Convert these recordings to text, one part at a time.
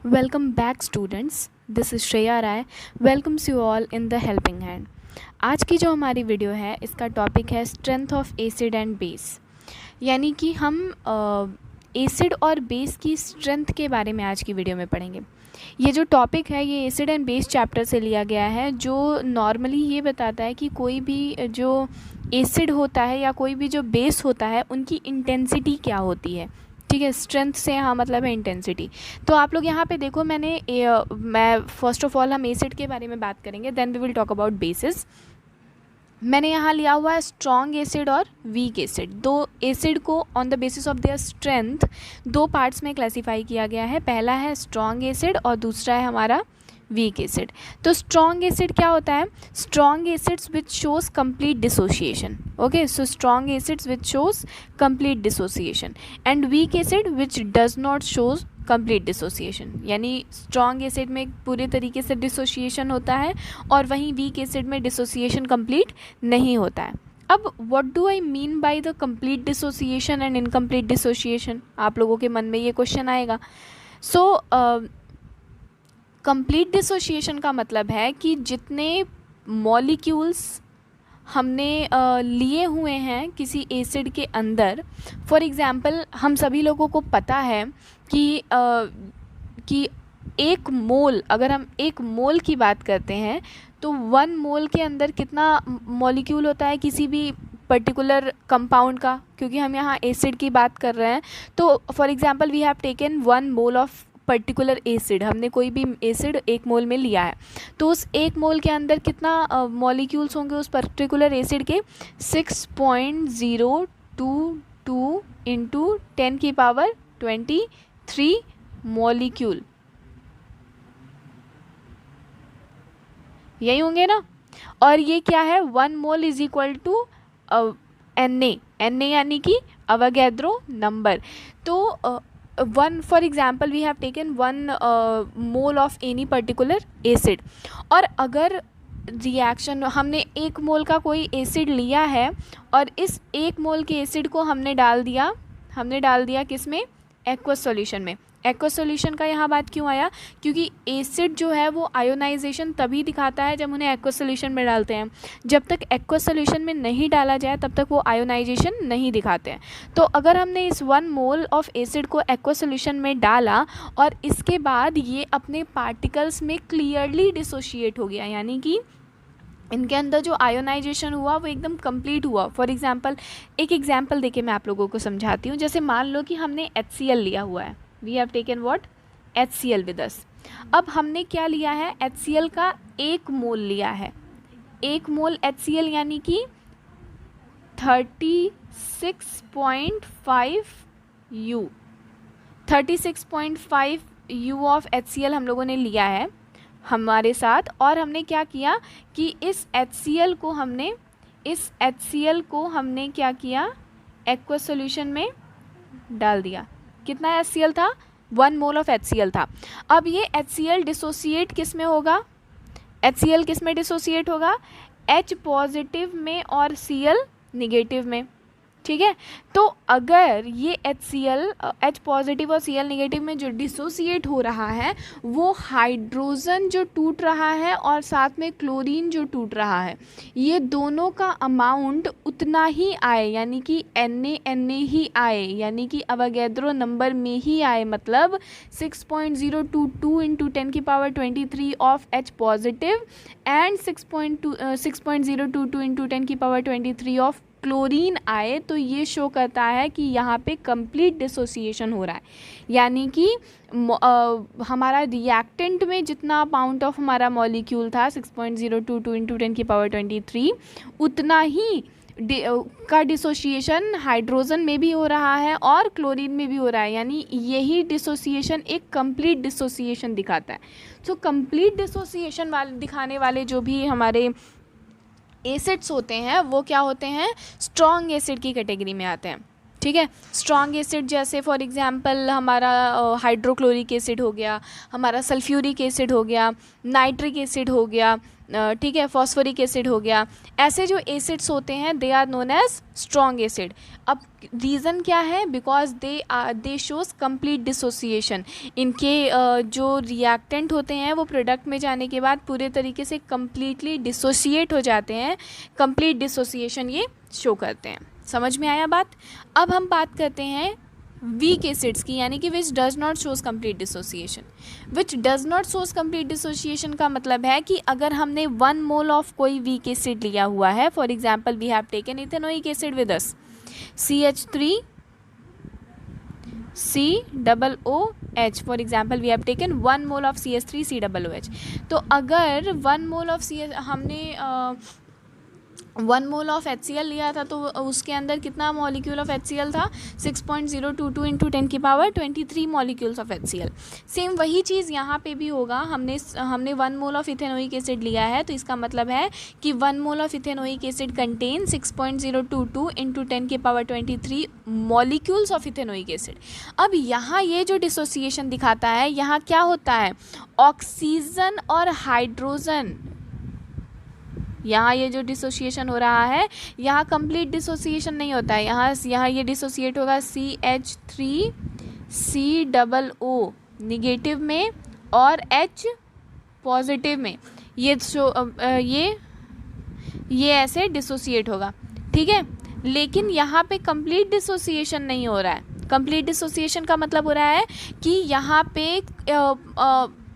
Welcome back students. This is Shreya Rai. Welcomes you all in the helping hand. आज की जो हमारी video है इसका टॉपिक है strength of acid and base, यानी कि हम एसिड और बेस की स्ट्रेंथ के बारे में आज की वीडियो में पढ़ेंगे। ये जो टॉपिक है ये एसिड एंड बेस चैप्टर से लिया गया है, जो नॉर्मली ये बताता है कि कोई भी जो एसिड होता है या कोई भी जो बेस होता है उनकी इंटेंसिटी क्या होती है। ठीक है, स्ट्रेंथ से यहाँ मतलब है इंटेंसिटी। तो आप लोग यहाँ पे देखो, मैं फर्स्ट ऑफ ऑल हम एसिड के बारे में बात करेंगे, then we will talk about bases. मैंने यहाँ लिया हुआ है स्ट्रॉन्ग एसिड और वीक एसिड। दो एसिड को on the basis of their strength दो पार्ट्स में क्लासीफाई किया गया है। पहला है स्ट्रॉन्ग एसिड और दूसरा है हमारा वीक एसिड। तो स्ट्रॉन्ग एसिड क्या होता है? Strong acids which shows complete dissociation. Okay, so strong acids which shows complete dissociation and weak acid which does not shows complete dissociation. यानी स्ट्रॉन्ग एसिड में पूरे तरीके से डिसोसिएशन होता है और वहीं वीक एसिड में डिसोसिएशन कंप्लीट नहीं होता है। अब what do I mean by the complete dissociation and incomplete dissociation? आप लोगों के मन में ये क्वेश्चन आएगा। सो कंप्लीट डिसोसिएशन का मतलब है कि जितने मॉलिक्यूल्स हमने लिए हुए हैं किसी एसिड के अंदर, फॉर एग्ज़ाम्पल हम सभी लोगों को पता है कि एक मोल, अगर हम एक मोल की बात करते हैं तो 1 मोल के अंदर कितना मॉलिक्यूल होता है किसी भी पर्टिकुलर कंपाउंड का, क्योंकि हम यहाँ एसिड की बात कर रहे हैं। तो for example we have taken 1 mole of particular acid, हमने कोई भी एसिड 1 मोल में लिया है, तो उस 1 मोल के अंदर कितना मॉलिक्यूल्स होंगे उस पर्टिकुलर एसिड के? 6.022 इंटू 10 की पावर 23 मॉलिक्यूल, यही होंगे ना। और ये क्या है? 1 mole is equal to Na यानी कि अवोगाद्रो नंबर। तो one for example we have taken 1 mole of any particular acid, और अगर रिएक्शन हमने 1 मोल का कोई एसिड लिया है और इस 1 मोल के एसिड को हमने डाल दिया किस में? एक्वस सॉल्यूशन में। एक्वस सॉल्यूशन का यहाँ बात क्यों आया? क्योंकि एसिड जो है वो आयोनाइजेशन तभी दिखाता है जब उन्हें एक्वस सॉल्यूशन में डालते हैं। जब तक एक्वस सॉल्यूशन में नहीं डाला जाए तब तक वो आयोनाइजेशन नहीं दिखाते हैं। तो अगर हमने इस 1 मोल ऑफ एसिड को एक्वस सॉल्यूशन में डाला और इसके बाद ये अपने पार्टिकल्स में क्लियरली डिसोशिएट हो गया, यानी कि इनके अंदर जो आयोनाइजेशन हुआ वो एकदम कंप्लीट हुआ। फॉर एग्जांपल एक एग्जांपल देके मैं आप लोगों को समझाती हूँ। जैसे मान लो कि हमने HCl लिया हुआ है, we have taken what? HCl with us. अब हमने क्या लिया है? HCl का 1 मोल लिया है। 1 मोल HCl यानी कि 36.5 U, 36.5 U ऑफ HCl हम लोगों ने लिया है हमारे साथ, और हमने क्या किया कि इस HCl को हमने क्या किया? एक्वस सॉल्यूशन में डाल दिया। कितना HCl था? 1 मोल ऑफ HCl था। अब ये HCl डिसोसिएट किस में होगा? HCl किस में डिसोसिएट होगा? H पॉजिटिव में और Cl निगेटिव में। ठीक है, तो अगर ये HCl H पॉजिटिव और Cl नेगेटिव में जो डिसोसिएट हो रहा है वो हाइड्रोजन जो टूट रहा है और साथ में क्लोरीन जो टूट रहा है, ये दोनों का अमाउंट उतना ही आए, यानी कि Na ही आए, यानी कि अवोगाद्रो नंबर में ही आए। मतलब 6.022 इंटू 10 की power 23 of H positive and 6.022 into 10 की पावर 23 ऑफ क्लोरीन आए, तो ये शो करता है कि यहाँ पे कंप्लीट डिसोसिएशन हो रहा है। यानी कि हमारा रिएक्टेंट में जितना अमाउंट ऑफ हमारा मॉलिक्यूल था 6.022 इंटू 10 की पावर 23, उतना ही का डिसोसिएशन हाइड्रोजन में भी हो रहा है और क्लोरीन में भी हो रहा है। यानी यही डिसोसिएशन एक कंप्लीट डिसोसिएशन दिखाता है। सो कंप्लीट डिसोसिएशन दिखाने वाले जो भी हमारे एसिड्स होते हैं वो क्या होते हैं? स्ट्रॉन्ग एसिड की कैटेगरी में आते हैं। ठीक है, स्ट्रॉन्ग एसिड जैसे फॉर एग्जांपल हमारा हाइड्रोक्लोरिक एसिड हो गया, हमारा सल्फ्यूरिक एसिड हो गया, नाइट्रिक एसिड हो गया, ठीक है, फॉस्फोरिक एसिड हो गया। ऐसे जो एसिड्स होते हैं they are known as strong acid. अब रीज़न क्या है, because they shows complete dissociation. इनके जो रिएक्टेंट होते हैं वो प्रोडक्ट में जाने के बाद पूरे तरीके से कम्प्लीटली डिसोसिएट हो जाते हैं, कंप्लीट डिसोसिएशन ये शो करते हैं। समझ में आया बात। अब हम बात करते हैं वीक एसिड्स की, यानी कि which does not shows complete dissociation. Which does not shows complete dissociation का मतलब है कि अगर हमने 1 मोल ऑफ कोई वीक एसिड लिया हुआ है, for example we have taken ethanoic acid with us CH3COOH, for example we have taken 1 mole of CH3COOH। तो अगर 1 मोल ऑफ हमने 1 मोल ऑफ HCl लिया था, तो उसके अंदर कितना मॉलिक्यूल ऑफ HCl था, 6.022 into 10⁻23 molecules of HCl। Same वही चीज़ यहाँ पे भी होगा। हमने 1 मोल ऑफ इथेनोइक एसिड लिया है, तो इसका मतलब है कि 1 mole of ethanoic acid contain 6.022 into 10⁻23 molecules of ethanoic acid. अब यहाँ ये जो डिसोसिएशन दिखाता है, यहाँ क्या होता है, ऑक्सीजन और हाइड्रोजन, यहाँ ये जो डिसोसिएशन हो रहा है, यहाँ कंप्लीट डिसोसिएशन नहीं होता है। यहाँ ये डिसोसिएट होगा CH3COO निगेटिव में और H पॉजिटिव में। ये ऐसे डिसोसिएट होगा, ठीक है। लेकिन यहाँ पे कंप्लीट डिसोसिएशन नहीं हो रहा है। कंप्लीट डिसोसिएशन का मतलब हो रहा है कि यहाँ पे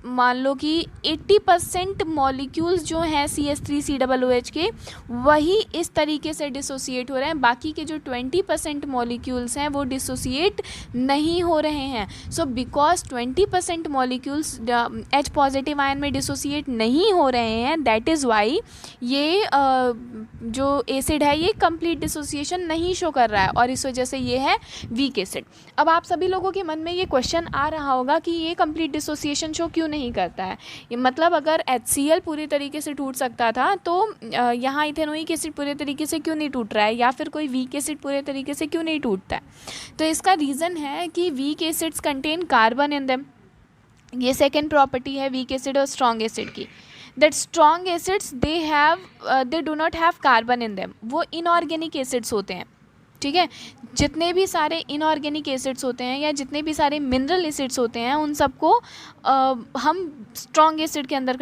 मान लो कि 80% मॉलिक्यूल्स जो हैं CH3COOH के, वही इस तरीके से डिसोसिएट हो रहे हैं। बाकी के जो 20% मॉलिक्यूल्स हैं वो डिसोसिएट नहीं हो रहे हैं। So because 20% molecules H positive ion में डिसोसिएट नहीं हो रहे हैं, दैट इज़ वाई ये जो एसिड है ये कंप्लीट डिसोसिएशन नहीं शो कर रहा है, और इस वजह से ये है वीक एसिड। अब आप सभी लोगों के मन में ये क्वेश्चन आ रहा होगा कि ये कंप्लीट डिसोसिएशन शो क्यों नहीं करता है। ये मतलब अगर HCl पूरी तरीके से टूट सकता था, तो यहाँ इथेनोइक एसिड पूरे तरीके से क्यों नहीं टूट रहा है, या फिर कोई वीक एसिड पूरे तरीके से क्यों नहीं टूटता है। तो इसका रीज़न है कि weak acids contain carbon in them. ये सेकेंड प्रॉपर्टी है वीक एसिड और स्ट्रॉन्ग एसिड की, that strong acids they do not have carbon in them. वो इनऑर्गेनिक एसिड्स होते हैं, ठीक है। जितने भी सारे इनऑर्गेनिक एसिड्स होते हैं या जितने भी सारे मिनरल एसिड्स होते हैं, उन सबको हम स्ट्रॉन्ग एसिड के अंदर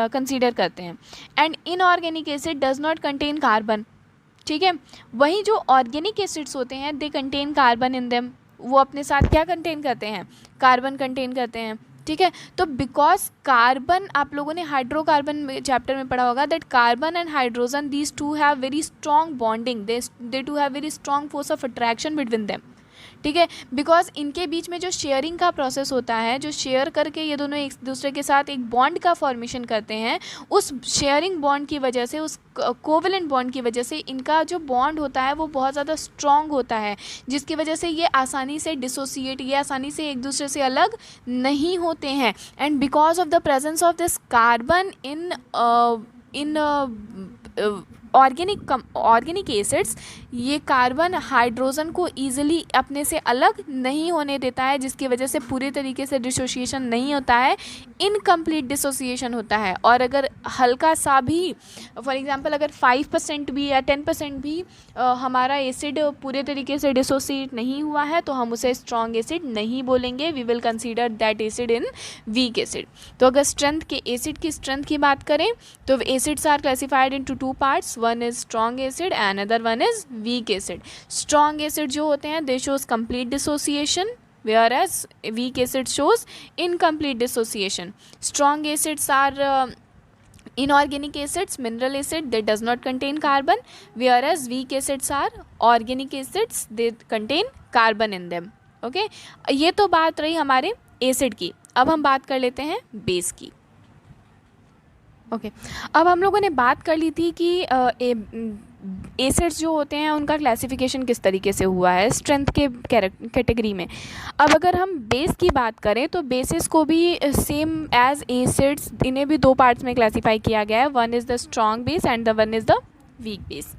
कंसीडर करते हैं। And inorganic acid does not contain carbon, ठीक है। वहीं जो ऑर्गेनिक एसिड्स होते हैं, they contain carbon in them. वो अपने साथ क्या कंटेन करते हैं, कार्बन कंटेन करते हैं, ठीक है। तो बिकॉज कार्बन, आप लोगों ने हाइड्रोकार्बन चैप्टर में पढ़ा होगा that carbon and hydrogen, these two have very strong bonding, they too have very strong force of attraction between them, ठीक है। बिकॉज इनके बीच में जो शेयरिंग का प्रोसेस होता है, जो शेयर करके ये दोनों एक दूसरे के साथ एक बॉन्ड का फॉर्मेशन करते हैं, उस शेयरिंग बॉन्ड की वजह से, उस कोवेलेंट बॉन्ड की वजह से इनका जो बॉन्ड होता है वो बहुत ज़्यादा स्ट्रॉन्ग होता है, जिसकी वजह से ये आसानी से डिसोसिएट, ये आसानी से एक दूसरे से अलग नहीं होते हैं। And because of the presence of this carbon in organic acids, ये कार्बन हाइड्रोजन को ईजिली अपने से अलग नहीं होने देता है, जिसकी वजह से पूरे तरीके से डिसोसिएशन नहीं होता है, इनकम्प्लीट डिसोसिएशन होता है। और अगर हल्का सा भी, फॉर एग्जांपल अगर 5% भी या 10% भी हमारा एसिड पूरे तरीके से डिसोसिएट नहीं हुआ है, तो हम उसे स्ट्रॉन्ग एसिड नहीं बोलेंगे, we will consider that acid in weak acid. तो अगर स्ट्रेंथ के, एसिड की स्ट्रेंथ की बात करें, तो acids are classified into 2 parts, one is strong acid and other one is weak acid. Strong acid जो होते हैं, they shows complete dissociation, whereas weak acid shows incomplete dissociation. Strong acids are inorganic acids, mineral acid, they does not contain carbon, whereas weak acids are organic acids, they contain carbon in them. Okay, ये तो बात रही हमारे acid की। अब हम बात कर लेते हैं बेस की। ओके, अब हम लोगों ने बात कर ली थी कि एसिड्स जो होते हैं उनका क्लासिफिकेशन किस तरीके से हुआ है स्ट्रेंथ के कैटेगरी में। अब अगर हम बेस की बात करें, तो बेसिस को भी सेम एज एसिड्स, इन्हें भी 2 पार्ट्स में क्लासीफाई किया गया है, one is the strong base and the one is the weak base.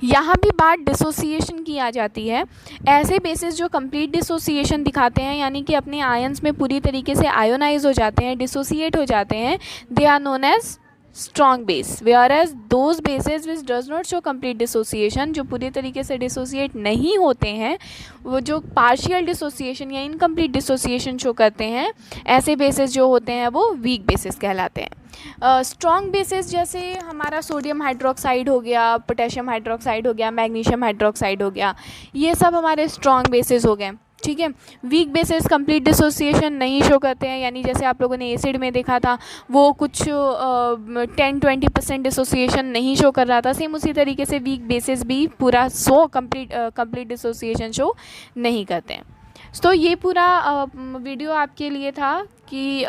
यहाँ भी बात डिसोसिएशन की आ जाती है। ऐसे बेसिस जो कंप्लीट डिसोसिएशन दिखाते हैं, यानी कि अपने आयंस में पूरी तरीके से आयोनाइज हो जाते हैं, डिसोसिएट हो जाते हैं, they are known as strong base, whereas those bases which does not show complete dissociation, जो पूरी तरीके से डिसोसिएट नहीं होते हैं, वो जो पार्शियल डिसोसिएशन या इनकम्प्लीट डिसोसिएशन शो करते हैं, ऐसे बेसेस जो होते हैं वो वीक बेसिस कहलाते हैं। स्ट्रॉन्ग बेसिस जैसे हमारा सोडियम हाइड्रोक्साइड हो गया, पोटेशियम हाइड्रोक्साइड हो गया, मैग्नीशियम हाइड्रोक्साइड हो गया, ये सब हमारे स्ट्रॉन्ग बेसिस हो गए। ठीक है, वीक बेसिस कंप्लीट डिसोसिएशन नहीं शो करते हैं, यानी जैसे आप लोगों ने एसिड में देखा था वो कुछ 10-20% डिसोसिएशन नहीं शो कर रहा था, सेम उसी तरीके से वीक बेसिस भी पूरा कंप्लीट डिसोसिएशन शो नहीं करते हैं। तो ये पूरा वीडियो आपके लिए था कि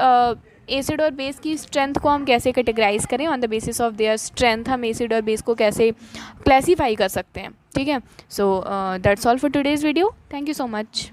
एसिड और बेस की स्ट्रेंथ को हम कैसे कैटेगराइज करें, on the basis of their strength हम एसिड और बेस को कैसे क्लासीफाई कर सकते हैं। ठीक है, so that's all for today's video, thank you so much.